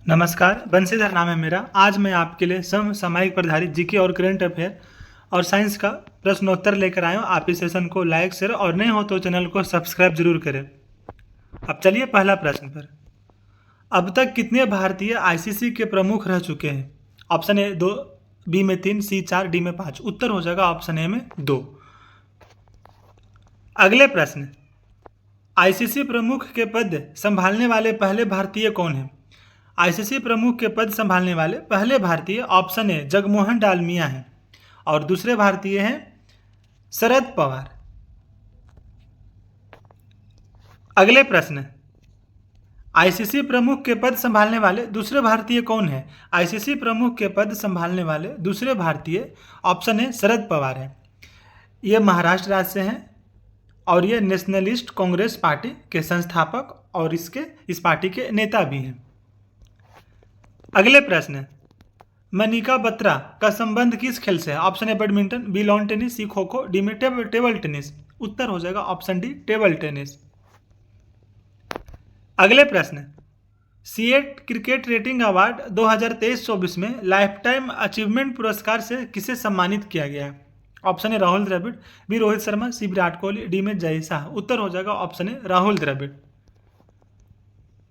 नमस्कार, बंशीधर नाम है मेरा। आज मैं आपके लिए समसामयिक पर आधारित जीके और करंट अफेयर और साइंस का प्रश्नोत्तर लेकर आया हूँ। आप इस सेशन को लाइक शेयर और नए हो तो चैनल को सब्सक्राइब जरूर करें। अब चलिए पहला प्रश्न पर। अब तक कितने भारतीय आईसीसी के प्रमुख रह चुके हैं? ऑप्शन ए 2, बी में 3, सी 4, डी में 5। उत्तर हो जाएगा ऑप्शन ए में 2। अगले प्रश्न, आईसीसी प्रमुख के पद संभालने वाले पहले भारतीय कौन हैं? आईसीसी प्रमुख के पद संभालने वाले पहले भारतीय ऑप्शन ए जगमोहन डालमिया हैं और दूसरे भारतीय हैं शरद पवार। अगले प्रश्न, आईसीसी प्रमुख के पद संभालने वाले दूसरे भारतीय कौन है? आईसीसी प्रमुख के पद संभालने वाले दूसरे भारतीय ऑप्शन ए शरद पवार है। ये महाराष्ट्र राज्य से हैं और ये नेशनलिस्ट कांग्रेस पार्टी के संस्थापक और इस पार्टी के नेता भी हैं। अगले प्रश्न, मनिका बत्रा का संबंध किस खेल से है? Option A badminton, B lawn tennis, C kho kho, D में टेबल टेनिस। उत्तर हो जाएगा ऑप्शन डी टेबल टेनिस। अगले प्रश्न, सीएट क्रिकेट रेटिंग अवार्ड 2023-24 में लाइफ टाइम अचीवमेंट पुरस्कार से किसे सम्मानित किया गया है? Option A Rahul Dravid, B Rohit Sharma, C Virat Kohli, D में जय शाह। उत्तर हो जाएगा ऑप्शन ए राहुल द्रविड़।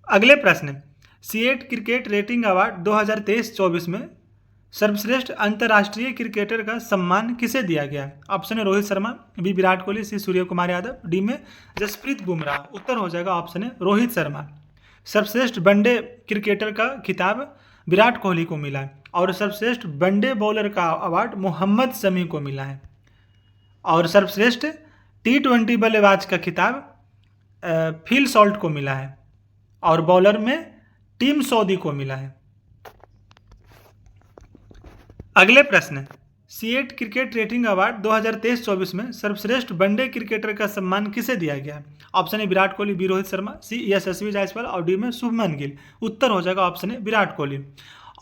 अगले प्रश्न, सीएट क्रिकेट रेटिंग अवार्ड 2023-24 में सर्वश्रेष्ठ अंतर्राष्ट्रीय क्रिकेटर का सम्मान किसे दिया गया? Option A Rohit Sharma, B Virat Kohli, C Surya Kumar Yadav, D में जसप्रीत बुमराह। उत्तर हो जाएगा ऑप्शन ए रोहित शर्मा। सर्वश्रेष्ठ वनडे क्रिकेटर का खिताब विराट कोहली को मिला है और सर्वश्रेष्ठ वनडे बॉलर का अवार्ड मोहम्मद शमी को मिला है और सर्वश्रेष्ठ T20 बल्लेबाज का खिताब फिल सॉल्ट को मिला है और बॉलर में टीम सऊदी को मिला है। अगले प्रश्न, सीएट क्रिकेट रेटिंग अवार्ड 2023-24 में सर्वश्रेष्ठ वनडे क्रिकेटर का सम्मान किसे दिया गया? Option A Virat Kohli, B Rohit Sharma, C Yashasvi Jaiswal और डी में शुभमन गिल। उत्तर हो जाएगा ऑप्शन ए विराट कोहली।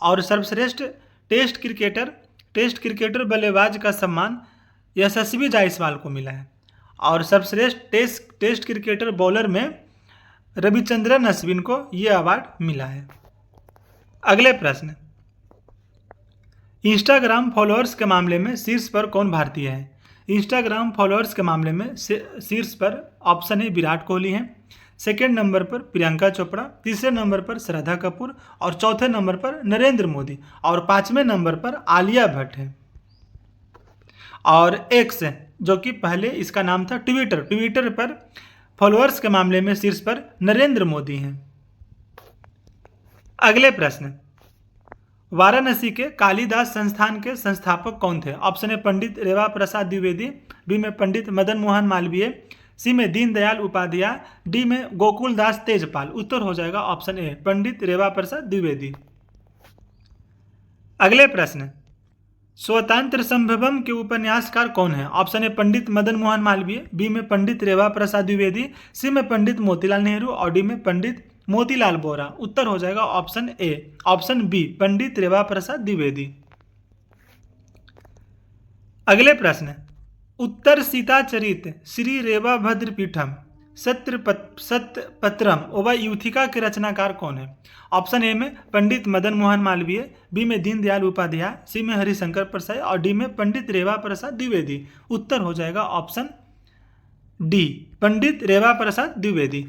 और सर्वश्रेष्ठ टेस्ट क्रिकेटर बल्लेबाज का सम्मान यशस्वी जायसवाल को मिला है और सर्वश्रेष्ठ टेस्ट क्रिकेटर बॉलर में रविचंद्रन अश्विन को यह अवार्ड मिला है। अगले प्रश्न, इंस्टाग्राम फॉलोअर्स के मामले में शीर्ष पर कौन भारतीय है? इंस्टाग्राम फॉलोअर्स के मामले में शीर्ष पर ऑप्शन ए विराट कोहली हैं, सेकेंड नंबर पर प्रियंका चोपड़ा, तीसरे नंबर पर श्रद्धा कपूर और चौथे नंबर पर नरेंद्र मोदी और पांचवें नंबर पर आलिया भट्ट है। और एक्स जो कि पहले इसका नाम था ट्विटर पर फॉलोअर्स के मामले में शीर्ष पर नरेंद्र मोदी हैं। अगले प्रश्न, वाराणसी के कालिदास संस्थान के संस्थापक कौन थे? Option A Pandit Rewa Prasad Dwivedi, B में पंडित मदन मोहन मालवीय, सी में दीनदयाल उपाध्याय, डी में गोकुल दास तेजपाल। उत्तर हो जाएगा ऑप्शन ए पंडित रेवा प्रसाद द्विवेदी। अगले प्रश्न, स्वतंत्र संभवम के उपन्यासकार कौन है? Option A Pandit Madan Mohan Malviya, B में पंडित रेवा प्रसाद द्विवेदी, सी में पंडित मोतीलाल नेहरू और डी में पंडित मोतीलाल बोरा। उत्तर हो जाएगा ऑप्शन बी पंडित रेवा प्रसाद द्विवेदी। अगले प्रश्न, उत्तर सीताचरित श्री रेवा भद्रपीठम सत्यपत्रम ओवा यूथिका के रचनाकार कौन है? ऑप्शन ए में पंडित मदन मोहन मालवीय, बी में दीनदयाल उपाध्याय, सी में हरिशंकर प्रसाद और डी में पंडित रेवा प्रसाद द्विवेदी। उत्तर हो जाएगा ऑप्शन डी पंडित रेवा प्रसाद द्विवेदी।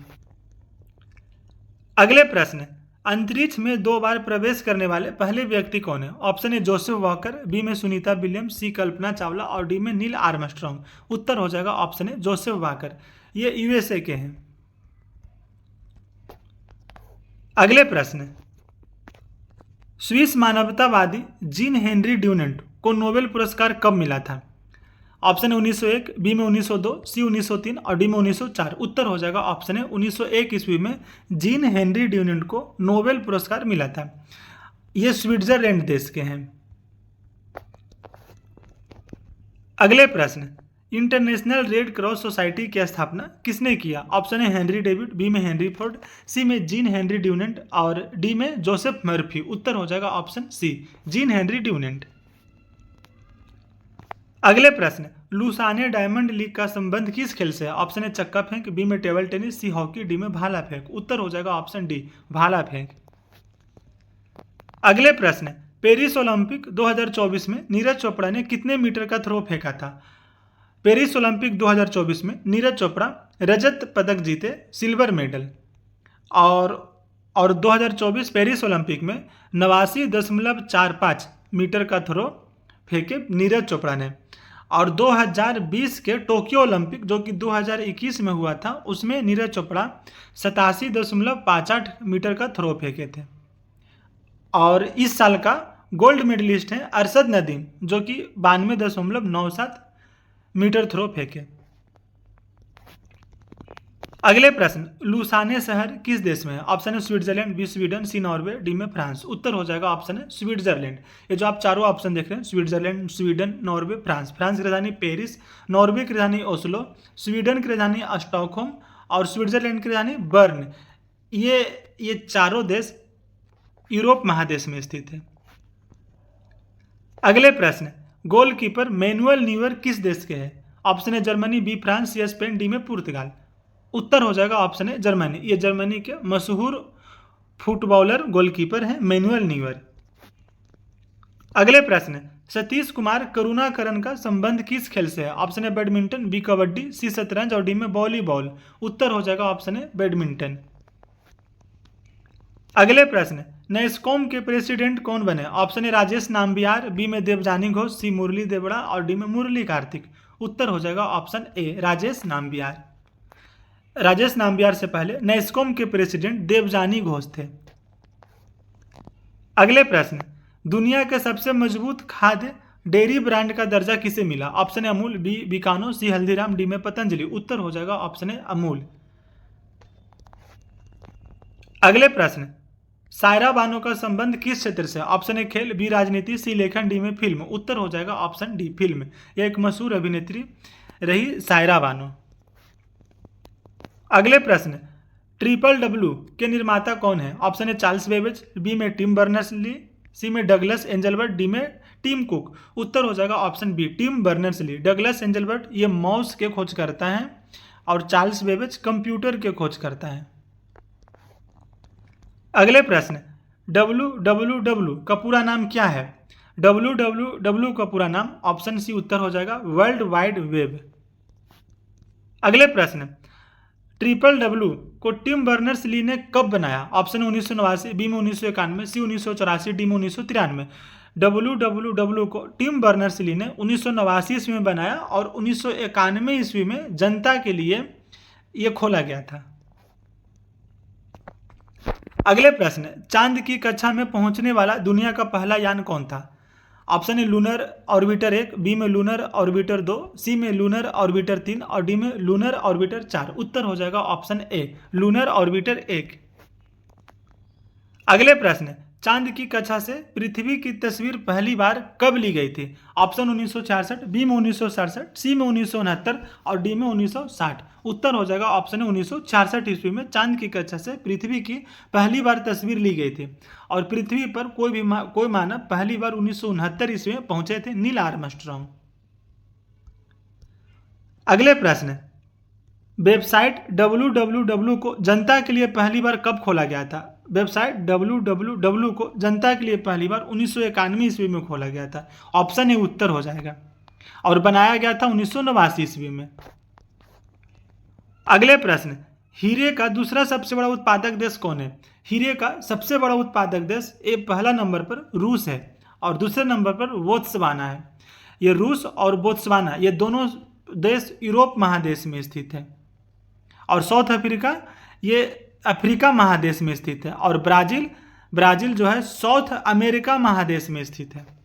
अगले प्रश्न, अंतरिक्ष में 2 बार प्रवेश करने वाले पहले व्यक्ति कौन है? Option A Joseph Walker, B में सुनीता विलियम्स, सी कल्पना चावला और डी में नील आर्मस्ट्रॉन्ग। उत्तर हो जाएगा ऑप्शन ए जोसेफ वॉकर। ये यूएसए के हैं। अगले प्रश्न, स्विस मानवतावादी जीन हेनरी ड्यूनेंट को नोबेल पुरस्कार कब मिला था? ऑप्शन ए 1901, बी में 1902, सी 1903 और डी में 1904। उत्तर हो जाएगा ऑप्शन ए 1901 ईस्वी में जीन हेनरी ड्यूनेंट को नोबेल पुरस्कार मिला था। ये स्विट्जरलैंड देश के हैं। अगले प्रश्न, इंटरनेशनल रेड क्रॉस सोसाइटी की स्थापना किसने किया? Option A Henry David, B में हेनरी फोर्ड, सी में जीन हेनरी ड्यूनेंट और डी में जोसेफ मर्फी। उत्तर हो जाएगा option C Jean Henri Dunant. अगले प्रश्न, लुसाने डायमंड लीग का संबंध किस खेल से है? ऑप्शन ए चक्का फेंक, बी में table tennis, C hockey, D में भाला फेंक। उत्तर हो जाएगा ऑप्शन डी भाला फेंक। अगले प्रश्न, पेरिस ओलंपिक 2024 में नीरज चोपड़ा ने कितने मीटर का थ्रो फेंका था? पेरिस ओलंपिक 2024 में नीरज चोपड़ा रजत पदक जीते, सिल्वर मेडल। और 2024 पेरिस ओलंपिक में 89.45 मीटर का थ्रो फेंके नीरज चोपड़ा ने। और 2020 के टोक्यो ओलंपिक जो कि 2021 में हुआ था, उसमें नीरज चोपड़ा 87.58 मीटर का थ्रो फेंके थे। और इस साल का गोल्ड मेडलिस्ट है अरशद नदीम, जो कि 92.97 मीटर थ्रो फेंके। अगले प्रश्न, लुसाने शहर किस देश में है? ऑप्शन है स्विट्जरलैंड, बी स्वीडन, सी नॉर्वे, डी में फ्रांस। उत्तर हो जाएगा ऑप्शन है स्विट्जरलैंड। ये जो आप चारों ऑप्शन देख रहे हैं, Switzerland, Sweden, Norway, France. France की राजधानी पेरिस, नॉर्वे की राजधानी ओस्लो, स्वीडन की राजधानी स्टॉकहोम और स्विट्जरलैंड की राजधानी बर्न। ये चारों देश यूरोप महादेश में स्थित है। अगले प्रश्न, गोलकीपर मैनुअल न्यूअर किस देश के हैं? Option A Germany, B France, C Spain, D में पुर्तगाल। उत्तर हो जाएगा ऑप्शन है जर्मनी। ये जर्मनी के मशहूर फुटबॉलर गोलकीपर हैं मैनुअल न्यूअर। अगले प्रश्न, सतीश कुमार करुणाकरन का संबंध किस खेल से है? ऑप्शन है बैडमिंटन, बी कबड्डी, सी शतरंज और डी में वॉलीबॉल। उत्तर हो जाएगा ऑप्शन है बैडमिंटन। अगले प्रश्न, नेस्कॉम के प्रेसिडेंट कौन बने? ऑप्शन है राजेश नाम्बियार, बी में देवजानी घोष, सी मुरली देवड़ा और डी में मुरली कार्तिक। उत्तर हो जाएगा ऑप्शन ए राजेश नाम्बियार। राजेश नाम्बियार से पहले नेस्कॉम के प्रेसिडेंट देवजानी घोष थे। अगले प्रश्न, दुनिया के सबसे मजबूत खाद्य डेयरी ब्रांड का दर्जा किसे मिला? ऑप्शन है अमूल, बी बीकानो, सी हल्दीराम, डी में पतंजलि। उत्तर हो जाएगा ऑप्शन है अमूल। अगले प्रश्न, सायरा बानो का संबंध किस क्षेत्र से? ऑप्शन है खेल, बी राजनीति, सी लेखन, डी में फिल्म। उत्तर हो जाएगा ऑप्शन डी फिल्म। यह एक मशहूर अभिनेत्री रही सायरा बानो। अगले प्रश्न, ट्रिपल के निर्माता कौन है? Option A Charles Babbage, B में टिम बर्नर्स-ली, सी में डगलस एंजलबर्ट, डी में टिम कुक। उत्तर हो जाएगा option B Tim Berners Lee. Douglas Engelbart ये माउस के खोज करता है और चार्ल्स बेबेज कंप्यूटर के खोज करता है। अगले प्रश्न, www का पूरा नाम क्या है? www का पूरा नाम ऑप्शन सी उत्तर हो जाएगा वर्ल्ड वाइड वेब। अगले प्रश्न, ट्रिपल को टिम बर्नर्स-ली ने कब बनाया? ऑप्शन 1989, बी में 1991, सी 1984, डी में 1993। www को टिम बर्नर्स-ली ने 1989 ईस्वी में बनाया और 1991 ईस्वी में जनता के लिए यह खोला गया था। अगले प्रश्न, चांद की कक्षा में पहुंचने वाला दुनिया का पहला यान कौन था? ऑप्शन है लूनर ऑर्बिटर 1, बी में लूनर ऑर्बिटर 2, सी में लूनर ऑर्बिटर 3 और डी में लूनर ऑर्बिटर 4। उत्तर हो जाएगा ऑप्शन ए लूनर ऑर्बिटर 1। अगले प्रश्न, चांद की कक्षा से पृथ्वी की तस्वीर पहली बार कब ली गई थी? ऑप्शन 1966, बी में 1967, सी में 1969 और डी में 1960। उत्तर हो जाएगा ऑप्शन है 1966 ईस्वी में चांद की कक्षा से पृथ्वी की पहली बार तस्वीर ली गई थी और पृथ्वी पर कोई मानव पहली बार 1969 ईस्वी में पहुंचे थे, नील आर्मस्ट्रॉन्ग। अगले प्रश्न, वेबसाइट www को जनता के लिए पहली बार कब खोला गया था? वेबसाइट www को जनता के लिए पहली बार 1991 ईस्वी में खोला गया था। ऑप्शन ए उत्तर हो जाएगा और बनाया गया था 1989 ईस्वी में। अगले प्रश्न, हीरे का दूसरा सबसे बड़ा उत्पादक देश कौन है? हीरे का सबसे बड़ा उत्पादक देश पहला नंबर पर रूस है और दूसरे नंबर पर बोत्सवाना है। ये रूस और बोत्सवाना ये दोनों देश यूरोप महादेश में स्थित है और साउथ अफ्रीका ये अफ्रीका महादेश में स्थित है और ब्राज़ील जो है साउथ अमेरिका महादेश में स्थित है।